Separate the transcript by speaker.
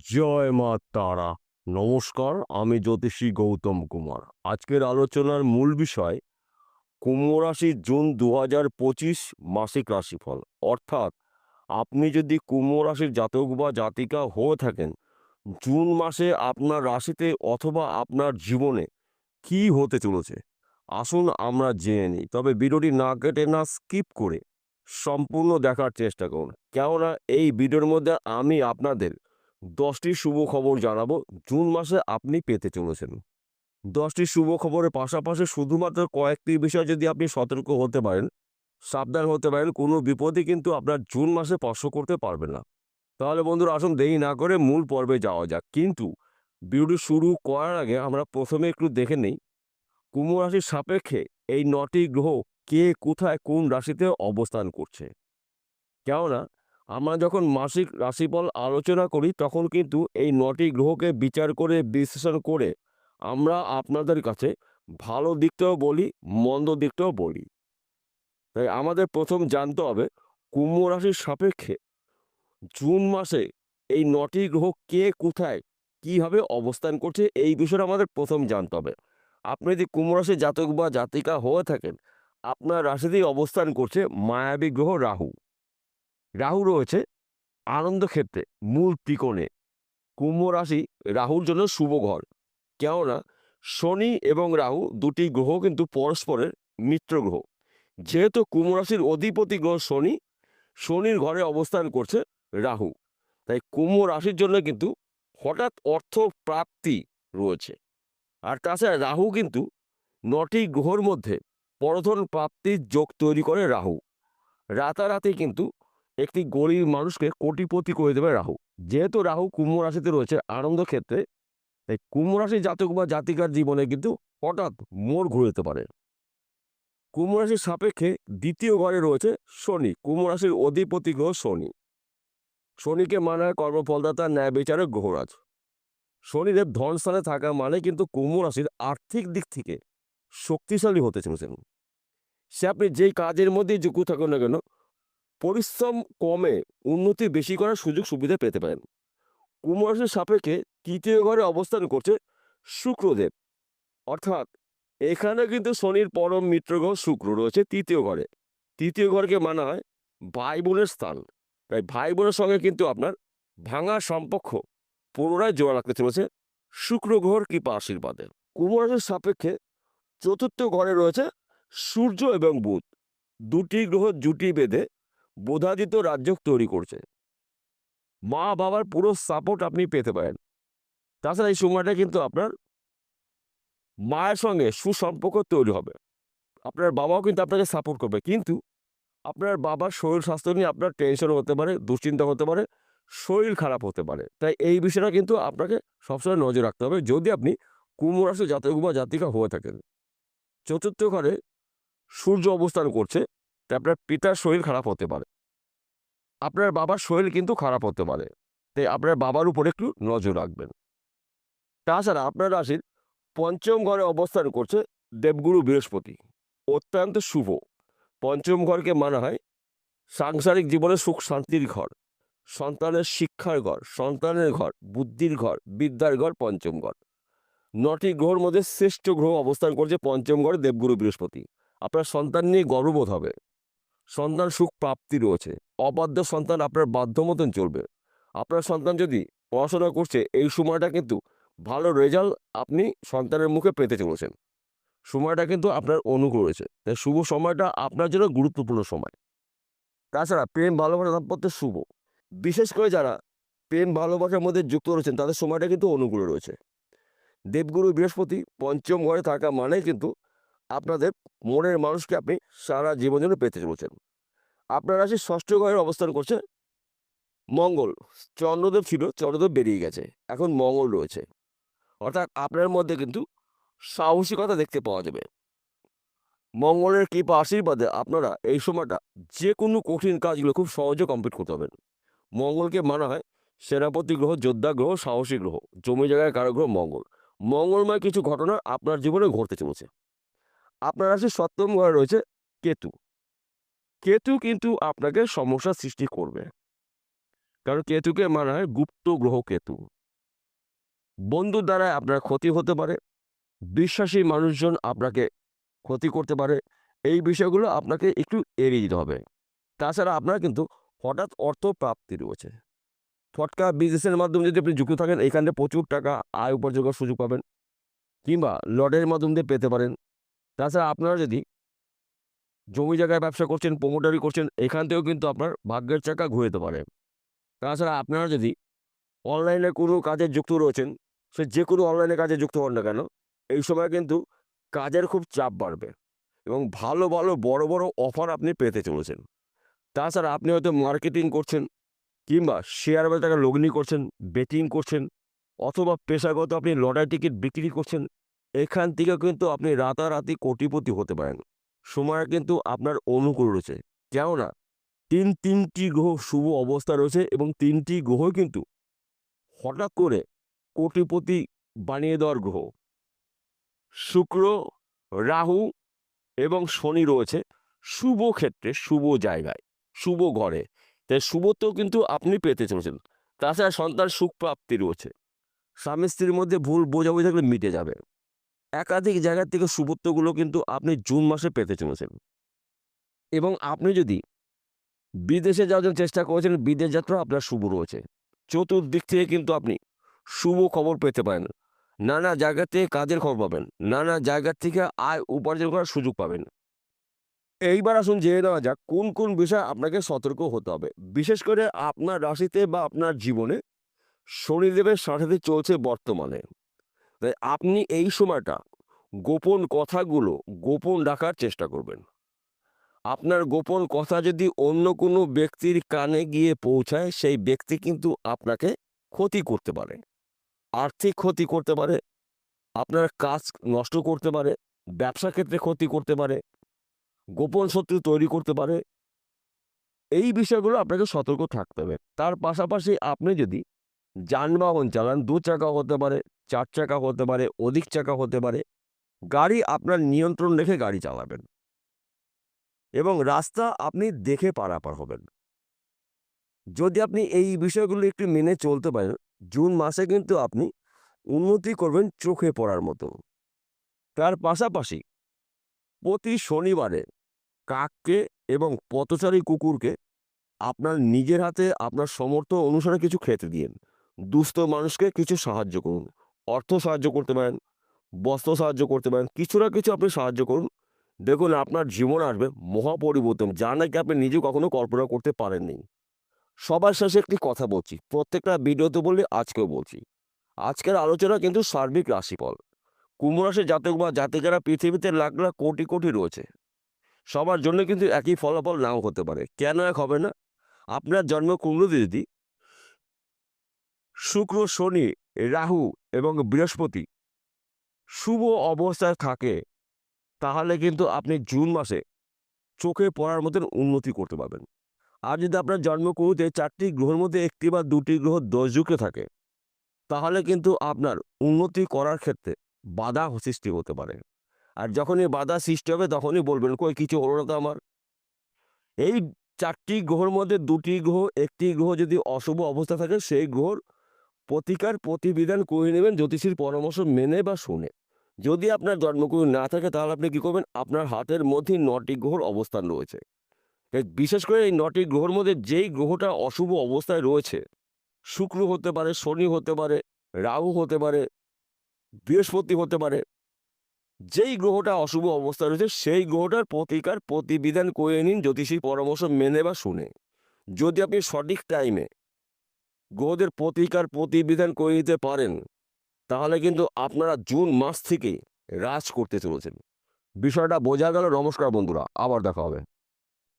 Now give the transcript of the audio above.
Speaker 1: জয় মা তারা। নমস্কার, আমি জ্যোতিষী গৌতম কুমার। আজকের আলোচনার মূল বিষয় কুম্ভ রাশি জুন 2025 মাসিক রাশিফল। অর্থাৎ আপনি যদি কুম্ভ রাশির জাতক বা জাতিকা হয়ে থাকেন, জুন মাসে আপনার রাশিতে অথবা আপনার জীবনে কি হতে চলেছে আসুন আমরা জেনে নিই। তবে ভিডিওটি না কেটে না স্কিপ করে সম্পূর্ণ দেখার চেষ্টা করুন, কেননা এই ভিডিওর মধ্যে আমি আপনাদের 10টি শুভ খবর জানাবো জুন মাসে আপনি পেতে চলেছেন। 10টি শুভ খবরের পাশাপাশি শুধুমাত্র কয়েকটি বিষয় যদি আপনি সতর্ক হতে পারেন, সাবধান হতে পারেন, কোনো বিপদই কিন্তু আপনার জুন মাসে স্পর্শ করতে পারবে না। তাহলে বন্ধুরা আসুন দেরি না করে মূল পর্বে যাওয়া যাক। কিন্তু ভিডিওটি শুরু করার আগে আমরা প্রথমে একটু দেখে নেই কুম্ভ রাশির সাপেক্ষে এই 9টি গ্রহ কে কোথায় কোন রাশিতে অবস্থান করছে। কেননা আমরা যখন মাসিক রাশিফল আলোচনা করি তখন কিন্তু এই 9টি গ্রহকে বিচার করে বিশ্লেষণ করে আমরা আপনাদের কাছে ভালো দিকটাও বলি, মন্দ দিকটাও বলি। তাই আমাদের প্রথম জানতে হবে কুম্ভ রাশির সাপেক্ষে জুন মাসে এই 9টি গ্রহ কে কোথায় কীভাবে অবস্থান করছে, এই বিষয়টা আমাদের প্রথম জানতে হবে। আপনি যদি কুম্ভ রাশির জাতক বা জাতিকা হয়ে থাকেন, আপনার রাশিতেই অবস্থান করছে মায়াবী গ্রহ রাহু। রাহু রয়েছে আনন্দ ক্ষেত্রে মূল ত্রিকোণে। কুম্ভ রাশি রাহুর জন্য শুভ ঘর, কেননা শনি এবং রাহু দুটি গ্রহ কিন্তু পরস্পরের মিত্র গ্রহ। যেহেতু কুম্ভ রাশির অধিপতি গ্রহ শনি, শনির ঘরে অবস্থান করছে রাহু, তাই কুম্ভ রাশির জন্য কিন্তু হঠাৎ অর্থ প্রাপ্তি রয়েছে। আর তাছাড়া রাহু কিন্তু 9টি গ্রহর মধ্যে পরধন প্রাপ্তির যোগ তৈরি করে রাহু। রাতারাতি কিন্তু একটি গরিব মানুষকে কোটিপতি করে দেবে রাহু। যেহেতু রাহু কুম্ভ রাশিতে রয়েছে আনন্দ ক্ষেত্রে, তাই কুম্ভ রাশির জাতক বা জাতিকার জীবনে কিন্তু হঠাৎ মোড় ঘুরে যেতে পারে। কুম্ভ রাশির সাপেক্ষে দ্বিতীয় ঘরে রয়েছে শনি, কুম্ভ রাশির অধিপতি গ্রহ শনি। শনিকে মানা হয় কর্মফলদাতা, ন্যায় বিচারক গ্রহরাজ। শনিদেব ধনস্থানে থাকা মানে কিন্তু কুম্ভ রাশির আর্থিক দিক থেকে শক্তিশালী হতে চলেছেন। সে আপনি যেই কাজের মধ্যেই যুক্ত থাকুন না কেন, পরিশ্রম কমে উন্নতি বেশি করার সুযোগ সুবিধা পেতে পারেন। কুম্ভ রাশির সাপেক্ষে তৃতীয় ঘরে অবস্থান করছে শুক্রদেব। অর্থাৎ এখানে কিন্তু শনির পরম মিত্র গ্রহ শুক্র রয়েছে তৃতীয় ঘরে। তৃতীয় ঘরকে মানা হয় ভাই বোনের স্থান। তাই ভাই বোনের সঙ্গে কিন্তু আপনার ভাঙা সম্পর্ক পুনরায় জোড়া রাখতে চলেছে শুক্র গ্রহর কৃপা আশীর্বাদে। কুম্ভ রাশির সাপেক্ষে চতুর্থ ঘরে রয়েছে সূর্য এবং বুধ। দুটি গ্রহ জুটি বেঁধে বোধাদিত্য রাজ্য তৈরি করছে। মা বাবার পুরো সাপোর্ট আপনি পেতে পারেন। তাছাড়া এই সময়টা কিন্তু আপনার মায়ের সঙ্গে সুসম্পর্ক তৈরি হবে। আপনার বাবাও কিন্তু আপনাকে সাপোর্ট করবে, কিন্তু আপনার বাবার শরীর স্বাস্থ্য নিয়ে আপনার টেনশন হতে পারে, দুশ্চিন্তা হতে পারে, শরীর খারাপ হতে পারে। তাই এই বিষয়টা কিন্তু আপনাকে সবসময় নজর রাখতে হবে যদি আপনি কুম্ভ রাশির জাতক বা জাতিকা হয়ে থাকেন। চতুর্থ ঘরে সূর্য অবস্থান করছে, তাই আপনার পিতার শরীর খারাপ হতে পারে, আপনার বাবার শরীর কিন্তু খারাপ হতে পারে। তাই আপনার বাবার উপর একটু নজর রাখবেন। তাছাড়া আপনার রাশির পঞ্চম ঘরে অবস্থান করছে দেবগুরু বৃহস্পতি, অত্যন্ত শুভ। পঞ্চম ঘরকে মানা হয় সাংসারিক জীবনে সুখ শান্তির ঘর, সন্তানের শিক্ষার ঘর, সন্তানের ঘর, বুদ্ধির ঘর, বিদ্যার ঘর পঞ্চম ঘর। 9টি গ্রহের মধ্যে শ্রেষ্ঠ গ্রহ অবস্থান করছে পঞ্চম ঘরে দেবগুরু বৃহস্পতি। আপনার সন্তান নিয়ে গর্ববোধ হবে, সন্তান সুখ প্রাপ্তি রয়েছে। অবাধ্য সন্তান আপনার বাধ্য মতন চলবে। আপনার সন্তান যদি পড়াশোনা করছে, এই সময়টা কিন্তু ভালো রেজাল্ট আপনি সন্তানের মুখে পেতে চলেছেন। সময়টা কিন্তু আপনার অনুকূল রয়েছে, তাই শুভ সময়টা আপনার জন্য গুরুত্বপূর্ণ সময়। তাছাড়া প্রেম ভালোবাসা দাম্পত্য শুভ। বিশেষ করে যারা প্রেম ভালোবাসার মধ্যে যুক্ত রয়েছেন তাদের সময়টা কিন্তু অনুকূলে রয়েছে। দেবগুরু বৃহস্পতি পঞ্চম ঘরে থাকা মানে কিন্তু আপনাদের মনের মানুষকে আপনি সারা জীবন জন্য পেতে চলেছেন। আপনার রাশির ষষ্ঠ ঘরে অবস্থান করছে মঙ্গল। চন্দ্রদেব ছিল, চন্দ্রদেব বেরিয়ে গেছে, এখন মঙ্গল রয়েছে। অর্থাৎ আপনার মধ্যে কিন্তু সাহসিকতা দেখতে পাওয়া যাবে। মঙ্গলের কৃপা আশীর্বাদে আপনারা এই সময়টা যে কোনো কঠিন কাজগুলো খুব সহজে কমপ্লিট করতে পারবেন। মঙ্গলকে মানা হয় সেনাপতি গ্রহ, যোদ্ধা গ্রহ, সাহসী গ্রহ, জমি জায়গায় কারো গ্রহ মঙ্গল। মঙ্গলময় কিছু ঘটনা আপনার জীবনে ঘটতে চলেছে। আপনার রাশির সপ্তম ঘরে রয়েছে কেতু। কেতু কিন্তু আপনাকে সমস্যার সৃষ্টি করবে। কারণ কেতুকে মানা হয় গুপ্ত গ্রহ কেতু। বন্ধুর দ্বারা আপনার ক্ষতি হতে পারে, বিশ্বাসী মানুষজন আপনাকে ক্ষতি করতে পারে। এই বিষয়গুলো আপনাকে একটু এড়িয়ে দিতে হবে। তাছাড়া আপনার কিন্তু হঠাৎ অর্থ প্রাপ্তি রয়েছে। ফটকা বিজনেসের মাধ্যমে যদি আপনি যুক্ত থাকেন, এখান থেকে প্রচুর টাকা আয় উপার্জনের সুযোগ পাবেন, কিংবা লটারির মাধ্যম দিয়ে পেতে পারেন। তাছাড়া আপনারা যদি জমি জায়গায় ব্যবসা করছেন, প্রমোটারি করছেন, এখান থেকেও কিন্তু আপনার ভাগ্যের চাকা ঘুরতে পারে। তাছাড়া আপনারা যদি অনলাইনে কোনো কাজে যুক্ত রয়েছেন, সে যে কোনো অনলাইনে কাজে যুক্ত হন না কেন, এই সময় কিন্তু কাজের খুব চাপ বাড়বে এবং ভালো ভালো বড় বড় অফার আপনি পেতে চলেছেন। তাছাড়া আপনি হয়তো মার্কেটিং করছেন, কিংবা শেয়ার বাজারে লগ্নি করছেন, বেটিং করছেন, অথবা পেশাগত আপনি লটারি টিকিট বিক্রি করছেন। এখান থেকে কিন্তু আপনি রাতারাতি কোটিপতি হতে পারেন। সময় কিন্তু আপনার অনুকূল রয়েছে, কেননা তিনটি গ্রহ শুভ অবস্থা রয়েছে এবং তিনটি গ্রহ কিন্তু হঠাৎ করে কোটিপতি বানিয়ে দেওয়ার গ্রহ। শুক্র, রাহু এবং শনি রয়েছে শুভ ক্ষেত্রে, শুভ জায়গায়, শুভ ঘরে। তাই শুভত্ব কিন্তু আপনি পেতে চলেছেন। তাছাড়া সন্তান সুখ প্রাপ্তি রয়েছে। স্বামী স্ত্রীর মধ্যে ভুল বোঝাবুঝি থাকলে মিটে যাবে। একাধিক জায়গার থেকে শুভত্বগুলো কিন্তু আপনি জুন মাসে পেতে চলেছেন। এবং আপনি যদি বিদেশে যাওয়ার জন্য চেষ্টা করেছেন, বিদেশ যাত্রা আপনার শুভ রয়েছে। চতুর্দিক থেকে কিন্তু আপনি শুভ খবর পেতে পারেন। নানা জায়গা থেকে কাজের খবর পাবেন, নানা জায়গার থেকে আয় উপার্জন করার সুযোগ পাবেন। এইবার আসুন জেনে নেওয়া যাক কোন কোন বিষয়ে আপনাকে সতর্ক হতে হবে। বিশেষ করে আপনার রাশিতে বা আপনার জীবনে শনিদেবের সাথে চলছে বর্তমানে। তাই আপনি এই সময়টা গোপন কথাগুলো গোপন রাখার চেষ্টা করবেন। আপনার গোপন কথা যদি অন্য কোনো ব্যক্তির কানে গিয়ে পৌঁছায়, সেই ব্যক্তি কিন্তু আপনাকে ক্ষতি করতে পারে, আর্থিক ক্ষতি করতে পারে, আপনার কাজ নষ্ট করতে পারে, ব্যবসা ক্ষেত্রে ক্ষতি করতে পারে, গোপন শত্রু তৈরি করতে পারে। এই বিষয়গুলো আপনাকে সতর্ক থাকতে হবে। তার পাশাপাশি আপনি যদি যানবাহন চালান, 2 চাকা হতে পারে, 4 চাকা হতে পারে, অধিক চাকা হতে পারে, গাড়ি আপনার নিয়ন্ত্রণ রেখে গাড়ি চালাবেন এবং রাস্তা আপনি দেখে পারাপার হবেন। যদি আপনি এই বিষয়গুলো একটু মেনে চলতে পারেন, জুন মাসে কিন্তু আপনি উন্নতি করবেন চোখে পড়ার মতো। তার পাশাপাশি প্রতি শনিবারে কাককে এবং পথচারী কুকুরকে আপনার নিজের হাতে আপনার সামর্থ্য অনুসারে কিছু খেতে দিন। দুস্থ মানুষকে কিছু সাহায্য করুন। অর্থ সাহায্য করতে পারেন, বস্ত্র সাহায্য করতে পারেন, কিছু না কিছু আপনি সাহায্য করুন। দেখুন আপনার জীবন আসবে মহা পরিবর্তন, যা নাকি আপনি নিজে কখনো কল্পনা করতে পারেননি। সবার শেষে একটি কথা বলছি, প্রত্যেকটা ভিডিওতে বলি, আজকেও বলছি। আজকের আলোচনা কিন্তু সার্বিক রাশিফল। কুম্ভ রাশির জাতক বা জাতিকারা পৃথিবীতে লাখ লাখ কোটি কোটি রয়েছে। সবার জন্য কিন্তু একই ফলাফল নাও হতে পারে। কেন এক হবে না? আপনার জন্মকুণ্ডলী যদি শুক্র, শনি, রাহু এবং বৃহস্পতি শুভ অবস্থায় থাকে, তাহলে কিন্তু আপনি জুন মাসে চোখে পড়ার মতন উন্নতি করতে পারবেন। আর যদি আপনার জন্মকুণ্ডলীতে 4টি গ্রহের মধ্যে 1টি বা 2টি গ্রহ দোষযুক্ত থাকে, তাহলে কিন্তু আপনার উন্নতি করার ক্ষেত্রে বাধা সৃষ্টি হতে পারে। আর যখনই বাধা সৃষ্টি হবে, তখনই বলবেন কই কিছু হলো না তো আমার। এই 4টি গ্রহের মধ্যে 2টি গ্রহ, 1টি গ্রহ যদি অশুভ অবস্থা থাকে, সেই গ্রহর প্রতিকার প্রতিবিধান করে নেবেন জ্যোতিষীর পরামর্শ মেনে বা শুনে। যদি আপনার জন্মকুণ্ডলী না থাকে, তাহলে আপনি কী করবেন? আপনার হাতের মধ্যেই 9টি গ্রহর অবস্থান রয়েছে। বিশেষ করে এই 9টি গ্রহের মধ্যে যেই গ্রহটা অশুভ অবস্থায় রয়েছে, শুক্র হতে পারে, শনি হতে পারে, রাহু হতে পারে, বৃহস্পতি হতে পারে, যেই গ্রহটা অশুভ অবস্থায় রয়েছে, সেই গ্রহটার প্রতিকার প্রতিবিধান করে নিন জ্যোতিষীর পরামর্শ মেনে বা শুনে। যদি আপনি সঠিক টাইমে গ্রহদের প্রতিকার প্রতিবিধান করে নিতে পারেন, তাহলে কিন্তু আপনারা জুন মাস থেকে রাজ করতে চলেছেন। বিষয়টা বোঝা গেল? নমস্কার বন্ধুরা, আবার দেখা হবে।